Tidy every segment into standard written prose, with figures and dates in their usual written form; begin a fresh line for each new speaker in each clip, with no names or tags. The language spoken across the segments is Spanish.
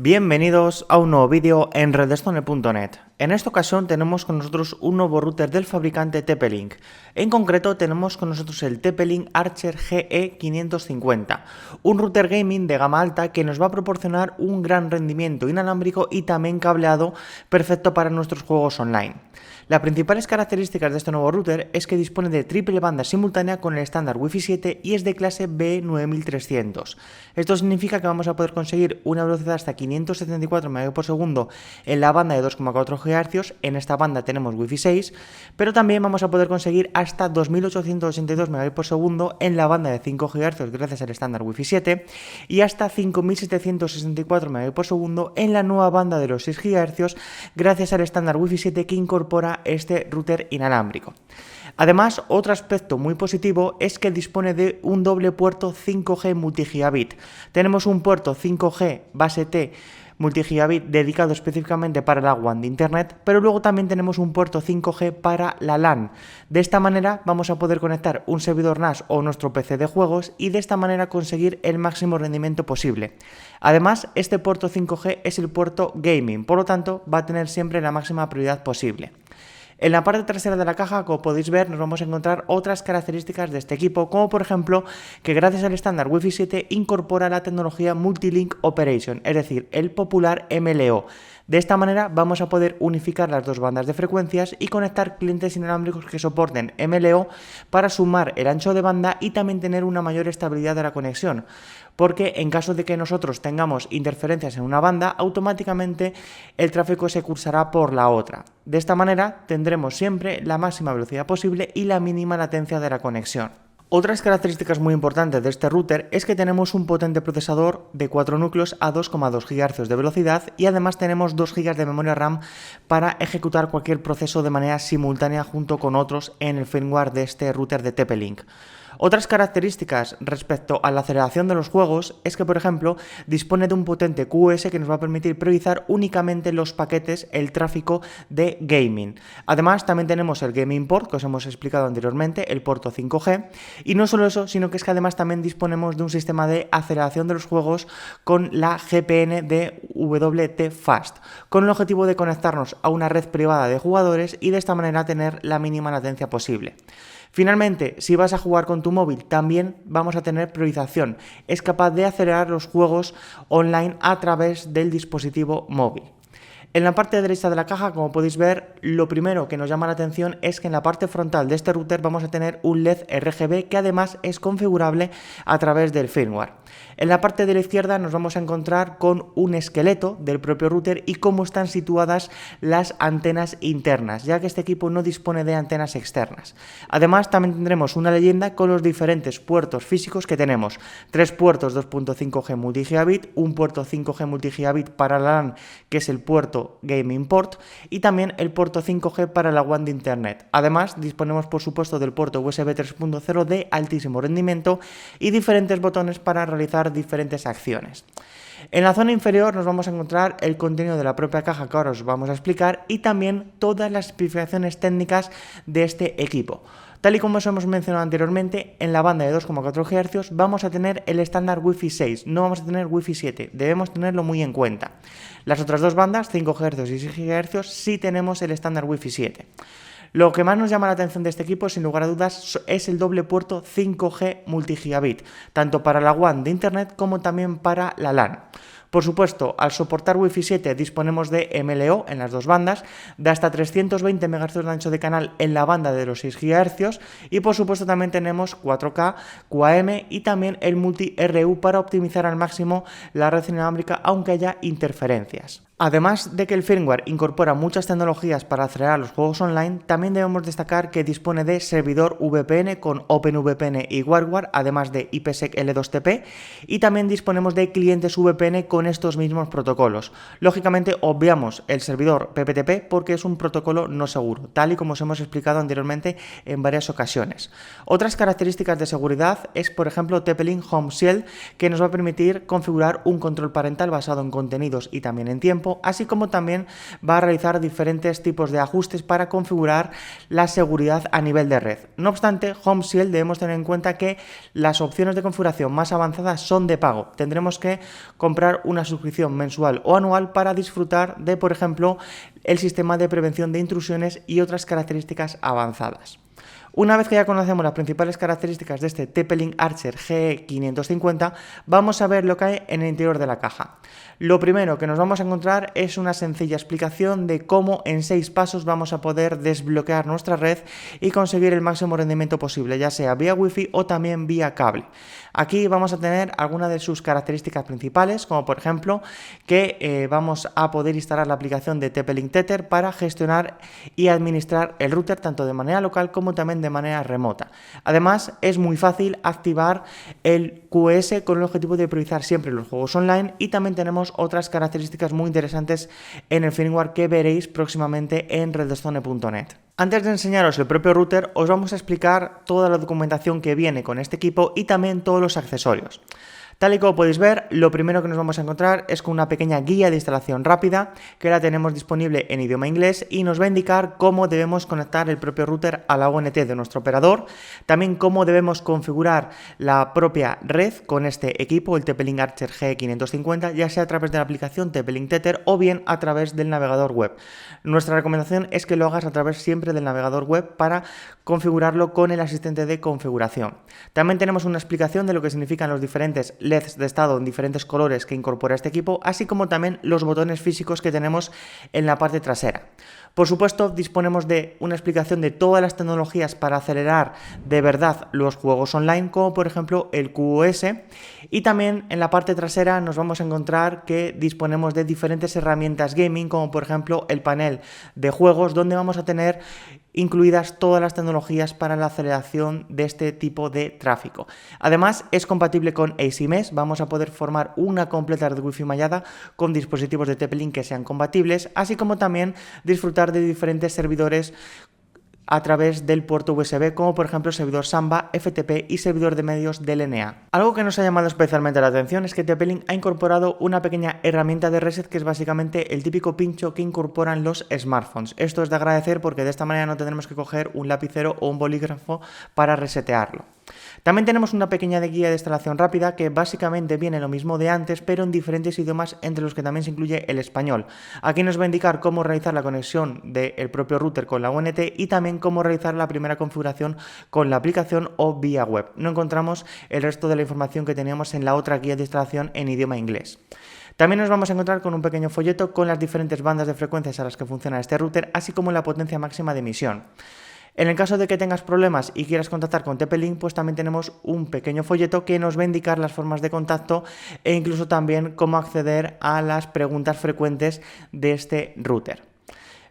Bienvenidos a un nuevo vídeo en redstone.net. En esta ocasión tenemos con nosotros un nuevo router del fabricante TP-Link. En concreto tenemos con nosotros el TP-Link Archer GE550, un router gaming de gama alta que nos va a proporcionar un gran rendimiento inalámbrico y también cableado perfecto para nuestros juegos online. Las principales características de este nuevo router es que dispone de triple banda simultánea con el estándar Wi-Fi 7 y es de clase B9300. Esto significa que vamos a poder conseguir una velocidad hasta 574 Mbps en la banda de 2,4 GHz, en esta banda tenemos Wi-Fi 6, pero también vamos a poder conseguir hasta 2882 Mbps en la banda de 5 GHz gracias al estándar Wi-Fi 7 y hasta 5764 Mbps en la nueva banda de los 6 GHz gracias al estándar Wi-Fi 7 que incorpora este router inalámbrico. Además, otro aspecto muy positivo es que dispone de un doble puerto 5G multigigabit. Tenemos un puerto 5G base T multigigabit dedicado específicamente para la WAN de Internet, pero luego también tenemos un puerto 5G para la LAN. De esta manera vamos a poder conectar un servidor NAS o nuestro PC de juegos y de esta manera conseguir el máximo rendimiento posible. Además, este puerto 5G es el puerto gaming, por lo tanto va a tener siempre la máxima prioridad posible. En la parte trasera de la caja, como podéis ver, nos vamos a encontrar otras características de este equipo, como por ejemplo que gracias al estándar Wi-Fi 7 incorpora la tecnología Multi-Link Operation, es decir, el popular MLO. De esta manera vamos a poder unificar las dos bandas de frecuencias y conectar clientes inalámbricos que soporten MLO para sumar el ancho de banda y también tener una mayor estabilidad de la conexión. Porque en caso de que nosotros tengamos interferencias en una banda, automáticamente el tráfico se cursará por la otra. De esta manera tendremos siempre la máxima velocidad posible y la mínima latencia de la conexión. Otras características muy importantes de este router es que tenemos un potente procesador de 4 núcleos a 2,2 GHz de velocidad y además tenemos 2 GB de memoria RAM para ejecutar cualquier proceso de manera simultánea junto con otros en el firmware de este router de TP-Link. Otras características respecto a la aceleración de los juegos es que, por ejemplo, dispone de un potente QoS que nos va a permitir priorizar únicamente los paquetes, el tráfico de gaming. Además, también tenemos el Gaming Port, que os hemos explicado anteriormente, el puerto 5G, y no solo eso, sino que es que además también disponemos de un sistema de aceleración de los juegos con la GPN de WT Fast, con el objetivo de conectarnos a una red privada de jugadores y de esta manera tener la mínima latencia posible. Finalmente, si vas a jugar con tu móvil, también vamos a tener priorización. Es capaz de acelerar los juegos online a través del dispositivo móvil. En la parte derecha de la caja, como podéis ver, lo primero que nos llama la atención es que en la parte frontal de este router vamos a tener un LED RGB que además es configurable a través del firmware. En la parte de la izquierda nos vamos a encontrar con un esqueleto del propio router y cómo están situadas las antenas internas, ya que este equipo no dispone de antenas externas. Además, también tendremos una leyenda con los diferentes puertos físicos que tenemos. 3 puertos 2.5G multigigabit, un puerto 5G multigigabit para la LAN, que es el puerto Gaming Port, y también el puerto 5G para la WAN de Internet. Además, disponemos por supuesto del puerto USB 3.0 de altísimo rendimiento y diferentes botones para realizar diferentes acciones. En la zona inferior nos vamos a encontrar el contenido de la propia caja que ahora os vamos a explicar y también todas las especificaciones técnicas de este equipo. Tal y como os hemos mencionado anteriormente, en la banda de 2,4 GHz vamos a tener el estándar Wi-Fi 6, no vamos a tener Wi-Fi 7, debemos tenerlo muy en cuenta. Las otras dos bandas, 5 GHz y 6 GHz, sí tenemos el estándar Wi-Fi 7. Lo que más nos llama la atención de este equipo, sin lugar a dudas, es el doble puerto 5G multigigabit, tanto para la WAN de Internet como también para la LAN. Por supuesto, al soportar Wi-Fi 7 disponemos de MLO en las dos bandas, de hasta 320 MHz de ancho de canal en la banda de los 6 GHz y por supuesto también tenemos 4K, QAM y también el multi-RU para optimizar al máximo la red inalámbrica aunque haya interferencias. Además de que el firmware incorpora muchas tecnologías para acelerar los juegos online, también debemos destacar que dispone de servidor VPN con OpenVPN y WarWare, además de IPsec L2TP, y también disponemos de clientes VPN con estos mismos protocolos. Lógicamente obviamos el servidor PPTP porque es un protocolo no seguro, tal y como os hemos explicado anteriormente en varias ocasiones. Otras características de seguridad es, por ejemplo, TP-Link Home Shield, que nos va a permitir configurar un control parental basado en contenidos y también en tiempo, así como también va a realizar diferentes tipos de ajustes para configurar la seguridad a nivel de red. No obstante, Home Shield debemos tener en cuenta que las opciones de configuración más avanzadas son de pago. Tendremos que comprar una una suscripción mensual o anual para disfrutar de, por ejemplo, el sistema de prevención de intrusiones y otras características avanzadas. Una vez que ya conocemos las principales características de este TP-Link Archer GE550, vamos a ver lo que hay en el interior de la caja. Lo primero que nos vamos a encontrar es una sencilla explicación de cómo en 6 pasos vamos a poder desbloquear nuestra red y conseguir el máximo rendimiento posible, ya sea vía Wi-Fi o también vía cable. Aquí vamos a tener algunas de sus características principales, como por ejemplo que vamos a poder instalar la aplicación de TP-Link Tether para gestionar y administrar el router tanto de manera local como también de manera remota. Además, es muy fácil activar el QoS con el objetivo de priorizar siempre los juegos online, y también tenemos otras características muy interesantes en el firmware que veréis próximamente en redstone.net. Antes de enseñaros el propio router, os vamos a explicar toda la documentación que viene con este equipo y también todos los accesorios. Tal y como podéis ver, lo primero que nos vamos a encontrar es con una pequeña guía de instalación rápida que la tenemos disponible en idioma inglés y nos va a indicar cómo debemos conectar el propio router a la ONT de nuestro operador, también cómo debemos configurar la propia red con este equipo, el TP-Link Archer G550, ya sea a través de la aplicación TP-Link Tether o bien a través del navegador web. Nuestra recomendación es que lo hagas a través siempre del navegador web para configurarlo con el asistente de configuración. También tenemos una explicación de lo que significan los diferentes LEDs de estado en diferentes colores que incorpora este equipo, así como también los botones físicos que tenemos en la parte trasera. Por supuesto, disponemos de una explicación de todas las tecnologías para acelerar de verdad los juegos online, como por ejemplo el QoS, y también en la parte trasera nos vamos a encontrar que disponemos de diferentes herramientas gaming, como por ejemplo el panel de juegos, donde vamos a tener incluidas todas las tecnologías para la aceleración de este tipo de tráfico. Además, es compatible con AC Mesh, vamos a poder formar una completa red Wi-Fi mallada con dispositivos de TP-Link que sean compatibles, así como también disfrutar de diferentes servidores a través del puerto USB, como por ejemplo servidor Samba, FTP y servidor de medios DLNA. Algo que nos ha llamado especialmente la atención es que TP-Link ha incorporado una pequeña herramienta de reset que es básicamente el típico pincho que incorporan los smartphones. Esto es de agradecer porque de esta manera no tendremos que coger un lapicero o un bolígrafo para resetearlo. También tenemos una pequeña guía de instalación rápida que básicamente viene lo mismo de antes, pero en diferentes idiomas, entre los que también se incluye el español. Aquí nos va a indicar cómo realizar la conexión del propio router con la ONT y también cómo realizar la primera configuración con la aplicación o vía web. No encontramos el resto de la información que teníamos en la otra guía de instalación en idioma inglés. También nos vamos a encontrar con un pequeño folleto con las diferentes bandas de frecuencias a las que funciona este router, así como la potencia máxima de emisión. En el caso de que tengas problemas y quieras contactar con TP-Link, pues también tenemos un pequeño folleto que nos va a indicar las formas de contacto e incluso también cómo acceder a las preguntas frecuentes de este router.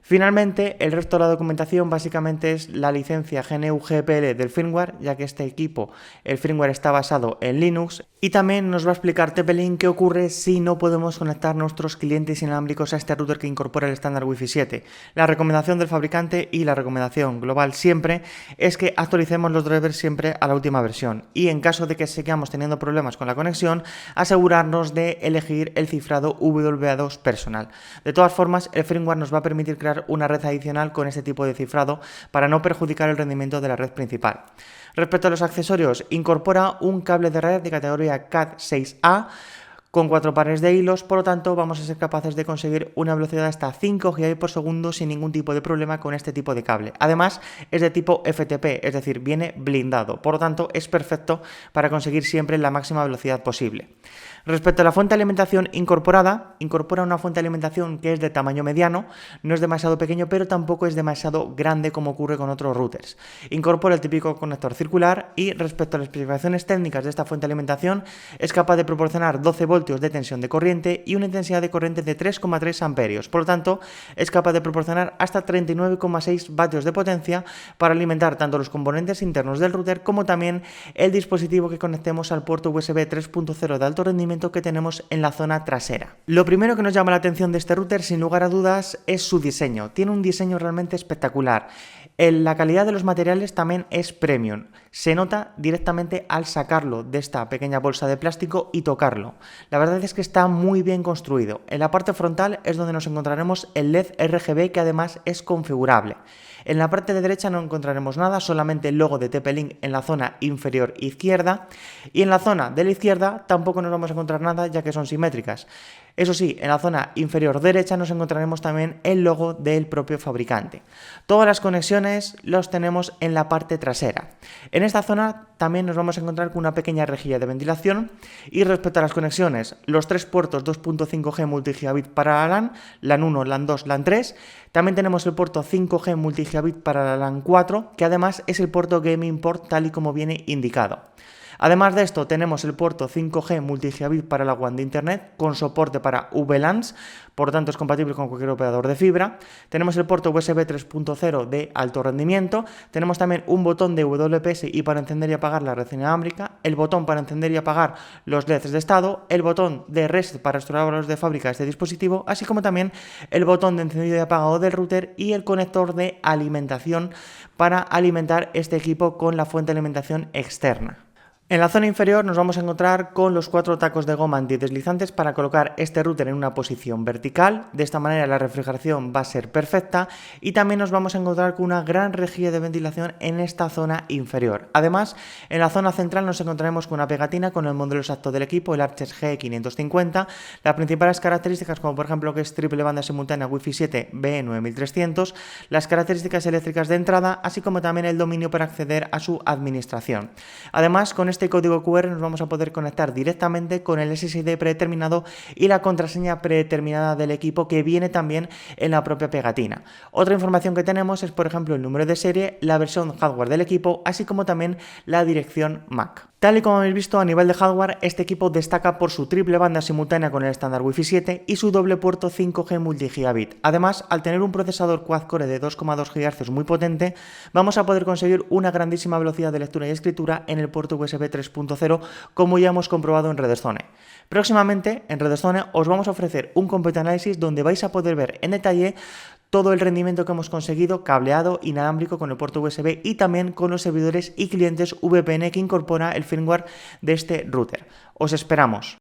Finalmente, el resto de la documentación básicamente es la licencia GNU-GPL del firmware, ya que este equipo, el firmware está basado en Linux, y también nos va a explicar TP-Link qué ocurre si no podemos conectar nuestros clientes inalámbricos a este router que incorpora el estándar Wi-Fi 7. La recomendación del fabricante y la recomendación global siempre es que actualicemos los drivers siempre a la última versión, y en caso de que sigamos teniendo problemas con la conexión, asegurarnos de elegir el cifrado WA2 personal. De todas formas, el firmware nos va a permitir crear una red adicional con este tipo de cifrado para no perjudicar el rendimiento de la red principal. Respecto a los accesorios, incorpora un cable de red de categoría Cat6A con 4 pares de hilos, por lo tanto vamos a ser capaces de conseguir una velocidad de hasta 5 GB por segundo sin ningún tipo de problema con este tipo de cable. Además es de tipo FTP, es decir, viene blindado, por lo tanto es perfecto para conseguir siempre la máxima velocidad posible. Respecto a la fuente de alimentación incorporada, incorpora una fuente de alimentación que es de tamaño mediano, no es demasiado pequeño, pero tampoco es demasiado grande como ocurre con otros routers. Incorpora el típico conector circular y respecto a las especificaciones técnicas de esta fuente de alimentación, es capaz de proporcionar 12 voltios de tensión de corriente y una intensidad de corriente de 3,3 amperios. Por lo tanto, es capaz de proporcionar hasta 39,6 vatios de potencia para alimentar tanto los componentes internos del router como también el dispositivo que conectemos al puerto USB 3.0 de alto rendimiento que tenemos en la zona trasera. Lo primero que nos llama la atención de este router, sin lugar a dudas, es su diseño. Tiene un diseño realmente espectacular. La calidad de los materiales también es premium. Se nota directamente al sacarlo de esta pequeña bolsa de plástico y tocarlo. La verdad es que está muy bien construido. En la parte frontal es donde nos encontraremos el LED RGB, que además es configurable. En la parte de derecha no encontraremos nada, solamente el logo de TP-Link en la zona inferior izquierda, y en la zona de la izquierda tampoco nos vamos a encontrar nada, ya que son simétricas. Eso sí, en la zona inferior derecha nos encontraremos también el logo del propio fabricante. Todas las conexiones los tenemos en la parte trasera. En esta zona también nos vamos a encontrar con una pequeña rejilla de ventilación, y respecto a las conexiones, los 3 puertos 2.5G multigigabit para la LAN 1, LAN 2, LAN 3. También tenemos el puerto 5G multigigabit para la LAN 4, que además es el puerto Gaming Port tal y como viene indicado. Además de esto, tenemos el puerto 5G multigigabit para la WAN de Internet con soporte para VLANs, por lo tanto es compatible con cualquier operador de fibra. Tenemos el puerto USB 3.0 de alto rendimiento. Tenemos también un botón de WPS y para encender y apagar la red inalámbrica, el botón para encender y apagar los LEDs de estado, el botón de reset para restaurar valores de fábrica de este dispositivo, así como también el botón de encendido y apagado del router y el conector de alimentación para alimentar este equipo con la fuente de alimentación externa. En la zona inferior nos vamos a encontrar con los 4 tacos de goma antideslizantes para colocar este router en una posición vertical. De esta manera la refrigeración va a ser perfecta, y también nos vamos a encontrar con una gran rejilla de ventilación en esta zona inferior. Además, en la zona central nos encontraremos con una pegatina con el modelo exacto del equipo, el Archer GE550. Las principales características, como por ejemplo que es triple banda simultánea Wi-Fi 7 BE9300, las características eléctricas de entrada, así como también el dominio para acceder a su administración. Además, con este código QR nos vamos a poder conectar directamente con el SSID predeterminado y la contraseña predeterminada del equipo, que viene también en la propia pegatina. Otra información que tenemos es, por ejemplo, el número de serie, la versión hardware del equipo, así como también la dirección MAC. Tal y como habéis visto, a nivel de hardware, este equipo destaca por su triple banda simultánea con el estándar Wi-Fi 7 y su doble puerto 5G multigigabit. Además, al tener un procesador quad-core de 2,2 GHz muy potente, vamos a poder conseguir una grandísima velocidad de lectura y escritura en el puerto USB 3.0, como ya hemos comprobado en Redstone. Próximamente, en Redstone, os vamos a ofrecer un Complete Analysis donde vais a poder ver en detalle todo el rendimiento que hemos conseguido cableado inalámbrico con el puerto USB y también con los servidores y clientes VPN que incorpora el firmware de este router. Os esperamos.